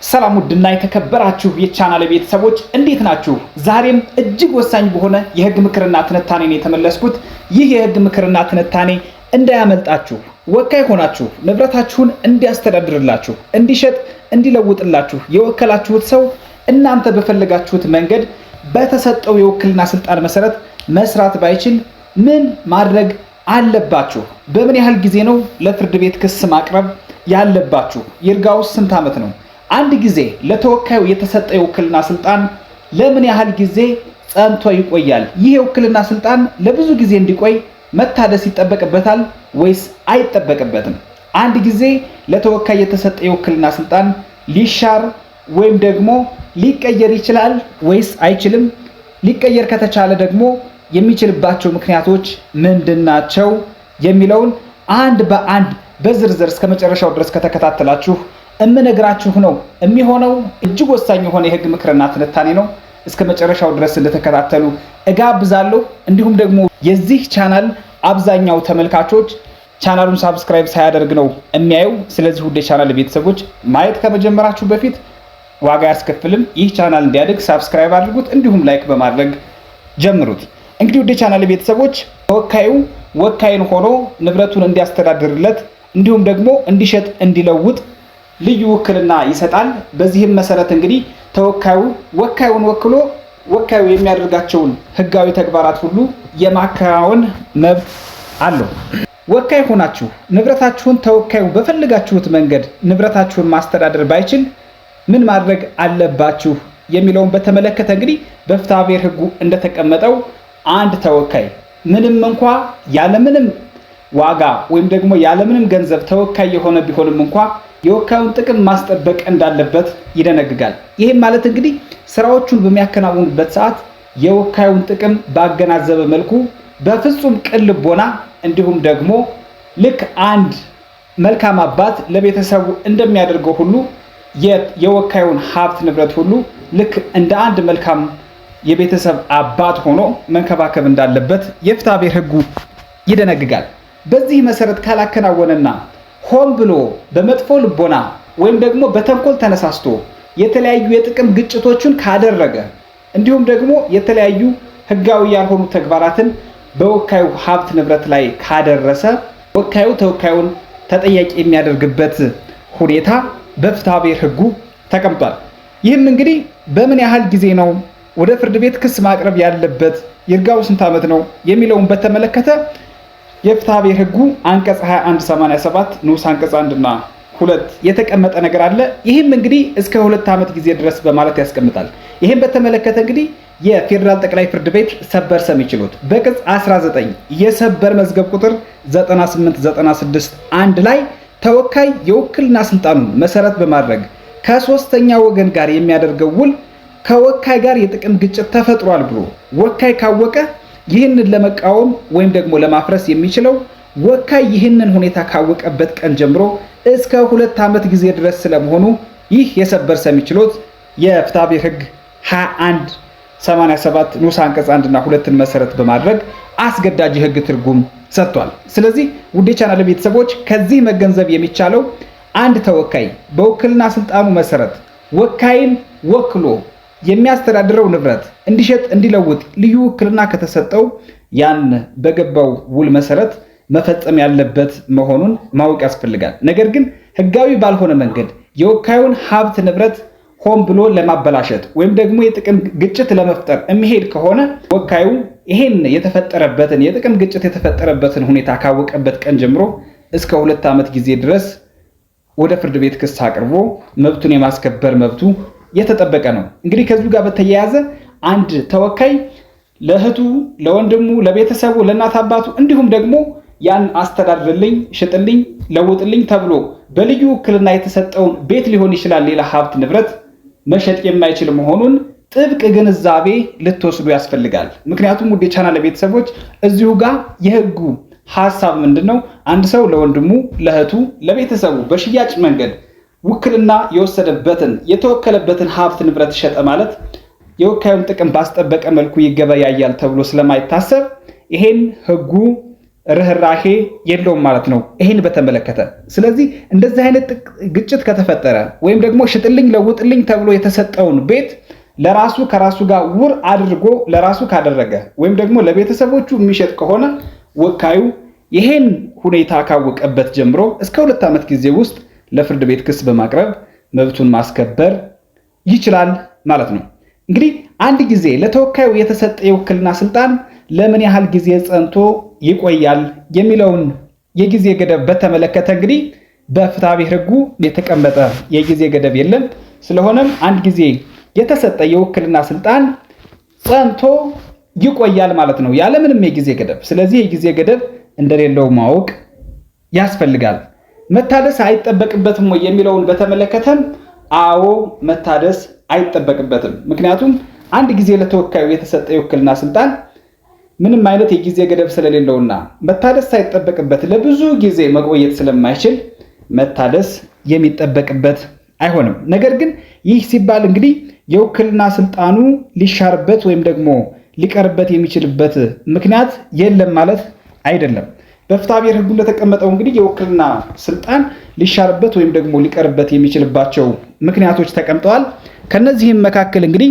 ሰላም ውድና የተከበራችሁ የቻናሌ ቤተሰቦች እንዴት ናችሁ? ዛሬም እጅግ ወሳኝ በሆነ የህግ ምክርና ትንታኔ ነው የተመለስኩት። ይህ የህግ ምክርና ትንታኔ እንዳያመልጣችሁ፣ ወካይ ሆናችሁ ንብረታችሁን እንዲያስተዳድርላችሁ፣ እንዲሸጥ፣ እንዲለውጥላችሁ የወከላችሁት ሰው እናንተ በፈለጋችሁት መንገድ በተሰጠው የውክልና ስልጣን መሰረት መስራት ባይችል ምን ማድረግ አለባችሁ? በምን ያህል ጊዜ ነው ለፍርድ ቤት ክስ ማቅረብ ያለባችሁ? ይርጋውስ ስንት ዓመት ነው? አንድ ጊዜ ለተወካዩ የተሰጠ የውክልና ስልጣን ለምን ያህል ጊዜ ጸንቶ ይቆያል? ይህ የውክልና ስልጣን ለብዙ ጊዜ እንዲቆይ መታደስ ይጠበቅበታል ወይስ አይጠበቅበትም? አንድ ጊዜ ለተወካይ የተሰጠ የውክልና ስልጣን ሊሻር ወይም ደግሞ ሊቀየር ይችላል ወይስ አይችልም? ሊቀየር ከተቻለ ደግሞ የሚችልባቸው ምክንያቶች ምንድናቸው? የሚለውን አንድ በአንድ በዝርዝር እስከ መጨረሻው ድረስ ከተከታተላችሁ እምነግራችሁ ነው የሚሆነው። እጅግ ወሳኝ የሆነ የህግ ምክርና ትንታኔ ነው። እስከ መጨረሻው ድረስ እንድትከታተሉ እጋብዛለሁ። እንዲሁም ደግሞ የዚህ ቻናል አብዛኛው ተመልካቾች ቻናሉን ሳብስክራይብ ሳያደርግ ነው የሚያዩ። ስለዚህ ውድ የቻናል ቤተሰቦች ማየት ከመጀመራችሁ በፊት ዋጋ ያስከፍልም። ይህ ቻናል እንዲያድግ ሳብስክራይብ አድርጉት፣ እንዲሁም ላይክ በማድረግ ጀምሩት። እንግዲህ ውድ የቻናል ቤተሰቦች ተወካዩ ወካይን ሆኖ ንብረቱን እንዲያስተዳድርለት እንዲሁም ደግሞ እንዲሸጥ፣ እንዲለውጥ ልዩ ውክልና ይሰጣል። በዚህም መሰረት እንግዲህ ተወካዩ ወካዩን ወክሎ ወካዩ የሚያደርጋቸውን ህጋዊ ተግባራት ሁሉ የማከናወን መብት አለው። ወካይ ሆናችሁ ንብረታችሁን ተወካዩ በፈልጋችሁት መንገድ ንብረታችሁን ማስተዳደር ባይችል ምን ማድረግ አለባችሁ የሚለውን በተመለከተ እንግዲህ በፍትሐብሔር ህጉ እንደተቀመጠው አንድ ተወካይ ምንም እንኳ ያለምንም ዋጋ ወይም ደግሞ ያለምንም ገንዘብ ተወካይ የሆነ ቢሆንም እንኳ የወካዩን ጥቅም ማስጠበቅ እንዳለበት ይደነግጋል። ይህም ማለት እንግዲህ ስራዎቹን በሚያከናውኑበት ሰዓት የወካዩን ጥቅም ባገናዘበ መልኩ በፍጹም ቅን ልቦና እንዲሁም ደግሞ ልክ አንድ መልካም አባት ለቤተሰቡ እንደሚያደርገው ሁሉ የወካዩን ሀብት ንብረት ሁሉ ልክ እንደ አንድ መልካም የቤተሰብ አባት ሆኖ መንከባከብ እንዳለበት የፍትሐብሔር ህጉ ይደነግጋል። በዚህ መሰረት ካላከናወነና ሆን ብሎ በመጥፎ ልቦና ወይም ደግሞ በተንኮል ተነሳስቶ የተለያዩ የጥቅም ግጭቶችን ካደረገ እንዲሁም ደግሞ የተለያዩ ህጋዊ ያልሆኑ ተግባራትን በወካዩ ሀብት ንብረት ላይ ካደረሰ ወካዩ ተወካዩን ተጠያቂ የሚያደርግበት ሁኔታ በፍትሐብሔር ህጉ ተቀምጧል። ይህም እንግዲህ በምን ያህል ጊዜ ነው ወደ ፍርድ ቤት ክስ ማቅረብ ያለበት፣ ይርጋው ስንት ዓመት ነው የሚለውን በተመለከተ የፍትሐብሔር ህጉ አንቀጽ 2187 ንዑስ አንቀጽ 1 እና 2 የተቀመጠ ነገር አለ። ይህም እንግዲህ እስከ 2 ዓመት ጊዜ ድረስ በማለት ያስቀምጣል። ይህም በተመለከተ እንግዲህ የፌዴራል ጠቅላይ ፍርድ ቤት ሰበር ሰሚ ችሎት በቅጽ 19 የሰበር መዝገብ ቁጥር 9896 1 ላይ ተወካይ የውክልና ስልጣኑን መሰረት በማድረግ ከሶስተኛ ወገን ጋር የሚያደርገው ውል ከወካይ ጋር የጥቅም ግጭት ተፈጥሯል ብሎ ወካይ ካወቀ ይህንን ለመቃወም ወይም ደግሞ ለማፍረስ የሚችለው ወካይ ይህንን ሁኔታ ካወቀበት ቀን ጀምሮ እስከ 2 ዓመት ጊዜ ድረስ ስለመሆኑ ይህ የሰበር ሰሚ ችሎት የፍትሐብሔር ህግ 2187 ንዑስ አንቀጽ 1 እና 2ን መሰረት በማድረግ አስገዳጅ ህግ ትርጉም ሰጥቷል። ስለዚህ ውድ የቻናል ቤተሰቦች ከዚህ መገንዘብ የሚቻለው አንድ ተወካይ በውክልና ስልጣኑ መሰረት ወካይን ወክሎ የሚያስተዳድረው ንብረት እንዲሸጥ፣ እንዲለውጥ ልዩ ውክልና ከተሰጠው ያን በገባው ውል መሰረት መፈጸም ያለበት መሆኑን ማወቅ ያስፈልጋል። ነገር ግን ህጋዊ ባልሆነ መንገድ የወካዩን ሀብት ንብረት ሆን ብሎ ለማበላሸት ወይም ደግሞ የጥቅም ግጭት ለመፍጠር የሚሄድ ከሆነ ወካዩ ይሄን የተፈጠረበትን የጥቅም ግጭት የተፈጠረበትን ሁኔታ ካወቀበት ቀን ጀምሮ እስከ 2 ዓመት ጊዜ ድረስ ወደ ፍርድ ቤት ክስ አቅርቦ መብቱን የማስከበር መብቱ የተጠበቀ ነው። እንግዲህ ከዚሁ ጋር በተያያዘ አንድ ተወካይ ለእህቱ፣ ለወንድሙ፣ ለቤተሰቡ፣ ለእናት አባቱ እንዲሁም ደግሞ ያን አስተዳድርልኝ፣ ሽጥልኝ፣ ለውጥልኝ ተብሎ በልዩ ውክልና የተሰጠውን ቤት ሊሆን ይችላል ሌላ ሀብት ንብረት መሸጥ የማይችል መሆኑን ጥብቅ ግንዛቤ ልትወስዱ ያስፈልጋል። ምክንያቱም ውድ የቻናል ቤተሰቦች እዚሁ ጋር የህጉ ሐሳብ ምንድነው? አንድ ሰው ለወንድሙ፣ ለእህቱ፣ ለቤተሰቡ በሽያጭ መንገድ ውክልና የወሰደበትን የተወከለበትን ሀብት ንብረት ሸጠ ማለት የወካዩን ጥቅም ባስጠበቀ መልኩ ይገበያያል ተብሎ ስለማይታሰብ ይሄን ህጉ ርህራሄ የለውም ማለት ነው ይህን በተመለከተ። ስለዚህ እንደዚህ አይነት ግጭት ከተፈጠረ ወይም ደግሞ ሽጥልኝ ለውጥልኝ ተብሎ የተሰጠውን ቤት ለራሱ ከራሱ ጋር ውር አድርጎ ለራሱ ካደረገ ወይም ደግሞ ለቤተሰቦቹ የሚሸጥ ከሆነ ወካዩ ይሄን ሁኔታ ካወቀበት ጀምሮ እስከ 2 ዓመት ጊዜ ውስጥ ለፍርድ ቤት ክስ በማቅረብ መብቱን ማስከበር ይችላል ማለት ነው። እንግዲህ አንድ ጊዜ ለተወካዩ የተሰጠ የውክልና ስልጣን ለምን ያህል ጊዜ ጸንቶ ይቆያል የሚለውን የጊዜ ገደብ በተመለከተ እንግዲህ በፍትሐብሔር ሕጉ የተቀመጠ የጊዜ ገደብ የለም። ስለሆነም አንድ ጊዜ የተሰጠ የውክልና ስልጣን ጸንቶ ይቆያል ማለት ነው ያለምንም የጊዜ ገደብ። ስለዚህ የጊዜ ገደብ እንደሌለው ማወቅ ያስፈልጋል። መታደስ አይጠበቅበትም ወይ የሚለውን በተመለከተም አዎ መታደስ አይጠበቅበትም። ምክንያቱም አንድ ጊዜ ለተወካዩ የተሰጠ የውክልና ስልጣን ምንም አይነት የጊዜ ገደብ ስለሌለውና መታደስ ሳይጠበቅበት ለብዙ ጊዜ መቆየት ስለማይችል መታደስ የሚጠበቅበት አይሆንም። ነገር ግን ይህ ሲባል እንግዲህ የውክልና ስልጣኑ ሊሻርበት ወይም ደግሞ ሊቀርበት የሚችልበት ምክንያት የለም ማለት አይደለም። በፍትሐብሔር ሕጉ እንደተቀመጠው እንግዲህ የውክልና ስልጣን ሊሻርበት ወይም ደግሞ ሊቀርበት የሚችልባቸው ምክንያቶች ተቀምጠዋል። ከነዚህም መካከል እንግዲህ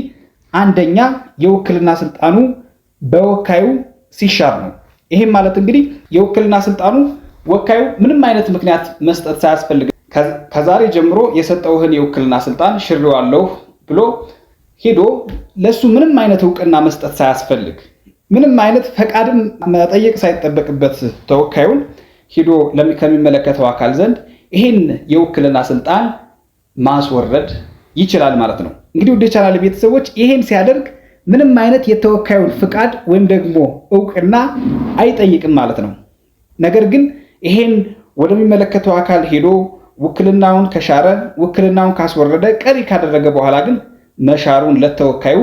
አንደኛ የውክልና ስልጣኑ በወካዩ ሲሻር ነው። ይሄም ማለት እንግዲህ የውክልና ስልጣኑ ወካዩ ምንም አይነት ምክንያት መስጠት ሳያስፈልግ ከዛሬ ጀምሮ የሰጠውህን የውክልና ስልጣን ሽሬዋለሁ ብሎ ሄዶ ለሱ ምንም አይነት እውቅና መስጠት ሳያስፈልግ ምንም አይነት ፈቃድን መጠየቅ ሳይጠበቅበት ተወካዩን ሄዶ ከሚመለከተው አካል ዘንድ ይህን የውክልና ስልጣን ማስወረድ ይችላል ማለት ነው። እንግዲህ ወደ ቻናል ቤተሰቦች ይሄን ሲያደርግ ምንም አይነት የተወካዩን ፍቃድ ወይም ደግሞ እውቅና አይጠይቅም ማለት ነው። ነገር ግን ይሄን ወደሚመለከተው አካል ሄዶ ውክልናውን ከሻረ ውክልናውን ካስወረደ ቀሪ ካደረገ በኋላ ግን መሻሩን ለተወካዩ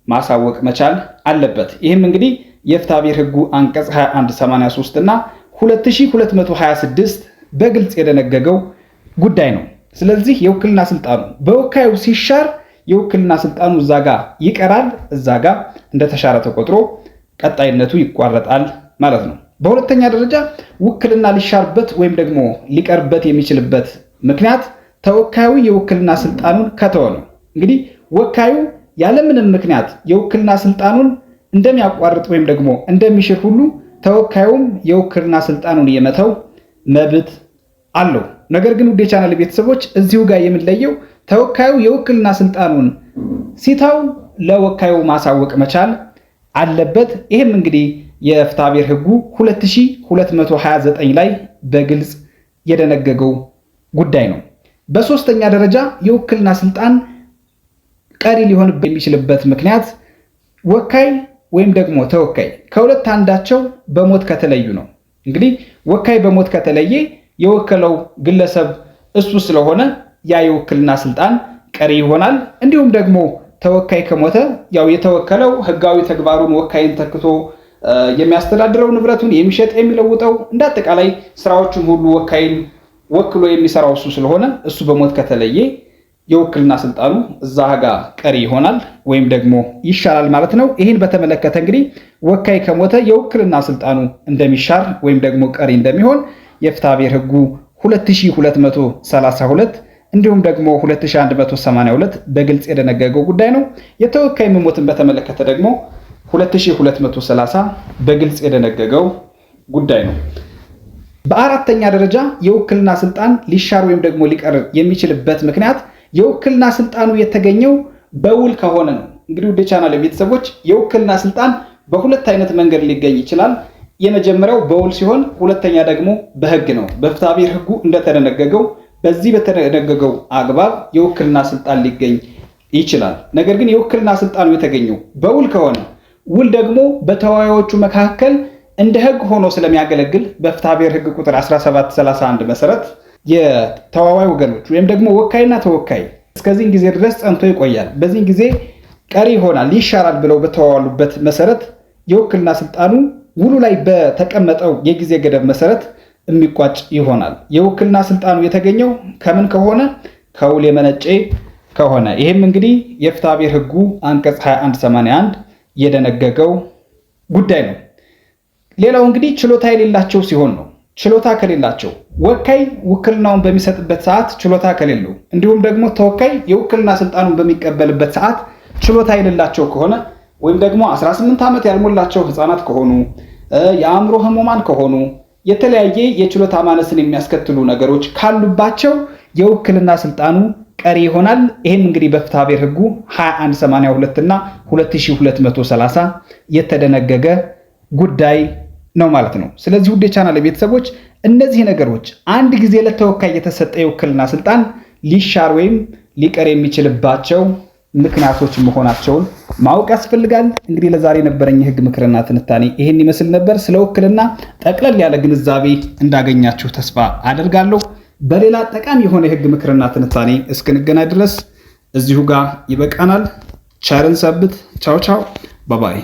ማሳወቅ መቻል አለበት። ይህም እንግዲህ የፍትሐብሔር ሕጉ አንቀጽ 2183 እና 2226 በግልጽ የደነገገው ጉዳይ ነው። ስለዚህ የውክልና ስልጣኑ በወካዩ ሲሻር የውክልና ስልጣኑ እዛጋ ይቀራል፣ እዛጋ እንደተሻረ ተቆጥሮ ቀጣይነቱ ይቋረጣል ማለት ነው። በሁለተኛ ደረጃ ውክልና ሊሻርበት ወይም ደግሞ ሊቀርበት የሚችልበት ምክንያት ተወካዩ የውክልና ስልጣኑን ከተወ ነው። እንግዲህ ወካዩ ያለምንም ምክንያት የውክልና ስልጣኑን እንደሚያቋርጥ ወይም ደግሞ እንደሚሽር ሁሉ ተወካዩም የውክልና ስልጣኑን የመተው መብት አለው። ነገር ግን ውድ የቻናል ቤተሰቦች እዚሁ ጋር የምንለየው ተወካዩ የውክልና ስልጣኑን ሲተው ለወካዩ ማሳወቅ መቻል አለበት። ይህም እንግዲህ የፍትሐብሔር ሕጉ 2229 ላይ በግልጽ የደነገገው ጉዳይ ነው። በሶስተኛ ደረጃ የውክልና ስልጣን ቀሪ ሊሆን የሚችልበት ምክንያት ወካይ ወይም ደግሞ ተወካይ ከሁለት አንዳቸው በሞት ከተለዩ ነው። እንግዲህ ወካይ በሞት ከተለየ የወከለው ግለሰብ እሱ ስለሆነ ያ የውክልና ስልጣን ቀሪ ይሆናል። እንዲሁም ደግሞ ተወካይ ከሞተ ያው የተወከለው ሕጋዊ ተግባሩን ወካይን ተክቶ የሚያስተዳድረው ንብረቱን የሚሸጥ የሚለውጠው እንዳጠቃላይ ስራዎቹን ሁሉ ወካይን ወክሎ የሚሰራው እሱ ስለሆነ እሱ በሞት ከተለየ የውክልና ስልጣኑ እዛ ጋር ቀሪ ይሆናል ወይም ደግሞ ይሻላል ማለት ነው። ይህን በተመለከተ እንግዲህ ወካይ ከሞተ የውክልና ስልጣኑ እንደሚሻር ወይም ደግሞ ቀሪ እንደሚሆን የፍትሐብሔር ሕጉ 2232 እንዲሁም ደግሞ 2182 በግልጽ የደነገገው ጉዳይ ነው። የተወካይ መሞትን በተመለከተ ደግሞ 2230 በግልጽ የደነገገው ጉዳይ ነው። በአራተኛ ደረጃ የውክልና ስልጣን ሊሻር ወይም ደግሞ ሊቀር የሚችልበት ምክንያት የውክልና ስልጣኑ የተገኘው በውል ከሆነ ነው። እንግዲህ ወደ ቻናል ቤተሰቦች የውክልና ስልጣን በሁለት አይነት መንገድ ሊገኝ ይችላል። የመጀመሪያው በውል ሲሆን፣ ሁለተኛ ደግሞ በሕግ ነው። በፍትሐብሔር ሕጉ እንደተደነገገው በዚህ በተደነገገው አግባብ የውክልና ስልጣን ሊገኝ ይችላል። ነገር ግን የውክልና ስልጣኑ የተገኘው በውል ከሆነ ውል ደግሞ በተዋዋዮቹ መካከል እንደ ሕግ ሆኖ ስለሚያገለግል በፍትሐብሔር ሕግ ቁጥር 1731 መሰረት የተዋዋይ ወገኖች ወይም ደግሞ ወካይና ተወካይ እስከዚህ ጊዜ ድረስ ጸንቶ ይቆያል፣ በዚህ ጊዜ ቀሪ ይሆናል፣ ይሻራል ብለው በተዋዋሉበት መሰረት የውክልና ስልጣኑ ውሉ ላይ በተቀመጠው የጊዜ ገደብ መሰረት የሚቋጭ ይሆናል። የውክልና ስልጣኑ የተገኘው ከምን ከሆነ ከውል የመነጨ ከሆነ ይህም እንግዲህ የፍትሐብሔር ሕጉ አንቀጽ 2181 የደነገገው ጉዳይ ነው። ሌላው እንግዲህ ችሎታ የሌላቸው ሲሆን ነው። ችሎታ ከሌላቸው ወካይ ውክልናውን በሚሰጥበት ሰዓት ችሎታ ከሌለው፣ እንዲሁም ደግሞ ተወካይ የውክልና ስልጣኑን በሚቀበልበት ሰዓት ችሎታ የሌላቸው ከሆነ ወይም ደግሞ 18 ዓመት ያልሞላቸው ህፃናት ከሆኑ፣ የአእምሮ ህሙማን ከሆኑ፣ የተለያየ የችሎታ ማነስን የሚያስከትሉ ነገሮች ካሉባቸው የውክልና ስልጣኑ ቀሪ ይሆናል። ይህም እንግዲህ በፍትሐ ብሔር ህጉ 2182 እና 2230 የተደነገገ ጉዳይ ነው ማለት ነው። ስለዚህ ውድ የቻናል ቤተሰቦች እነዚህ ነገሮች አንድ ጊዜ ለተወካይ የተሰጠ የውክልና ስልጣን ሊሻር ወይም ሊቀር የሚችልባቸው ምክንያቶች መሆናቸውን ማወቅ ያስፈልጋል። እንግዲህ ለዛሬ የነበረኝ የህግ ምክርና ትንታኔ ይሄን ይመስል ነበር። ስለ ውክልና ጠቅለል ያለ ግንዛቤ እንዳገኛችሁ ተስፋ አደርጋለሁ። በሌላ ጠቃሚ የሆነ የህግ ምክርና ትንታኔ እስክንገናኝ ድረስ እዚሁ ጋር ይበቃናል። ቸርን ሰብት። ቻው ቻው፣ ባባይ